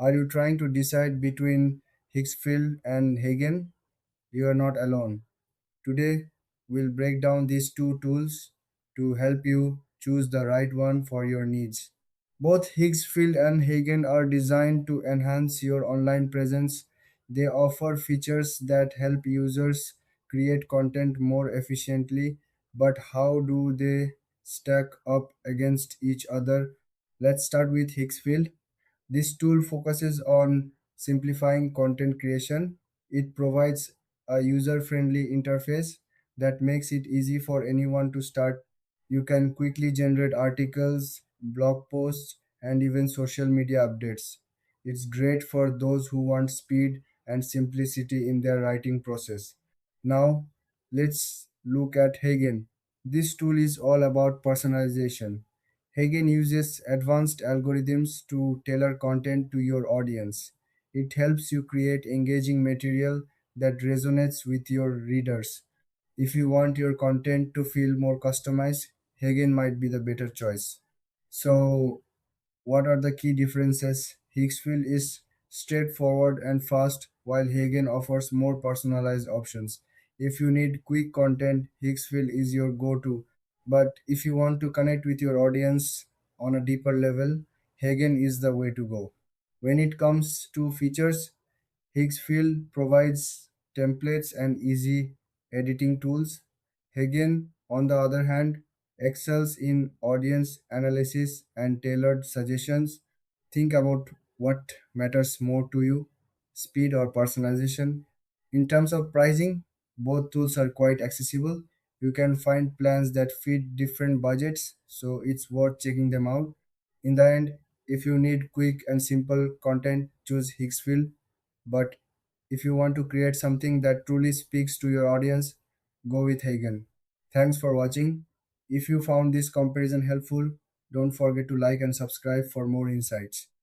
Are you trying to decide between Higgsfield and Heygen? You are not alone. Today, we'll break down these two tools to help you choose the right one for your needs. Both Higgsfield and Heygen are designed to enhance your online presence. They offer features that help users create content more efficiently, but how do they stack up against each other? Let's start with Higgsfield. This tool focuses on simplifying content creation. It provides a user friendly interface that makes it easy for anyone to start. You can quickly generate articles, blog posts, and even social media updates. It's great for those who want speed and simplicity in their writing process. Now, let's look at Hagen. This tool is all about personalization. Hagen uses advanced algorithms to tailor content to your audience. It helps you create engaging material that resonates with your readers. If you want your content to feel more customized, Hagen might be the better choice. So, what are the key differences? Higgsfield is straightforward and fast, while Hagen offers more personalized options. If you need quick content, Higgsfield is your go to. But if you want to connect with your audience on a deeper level, Hagen is the way to go. When it comes to features, Higgsfield provides templates and easy editing tools. Hagen, on the other hand, excels in audience analysis and tailored suggestions. Think about what matters more to you, speed or personalization. In terms of pricing, both tools are quite accessible. You can find plans that fit different budgets, so it's worth checking them out. In the end, if you need quick and simple content, choose Higgsfield. But if you want to create something that truly speaks to your audience, go with Hagen. Thanks for watching. If you found this comparison helpful, don't forget to like and subscribe for more insights.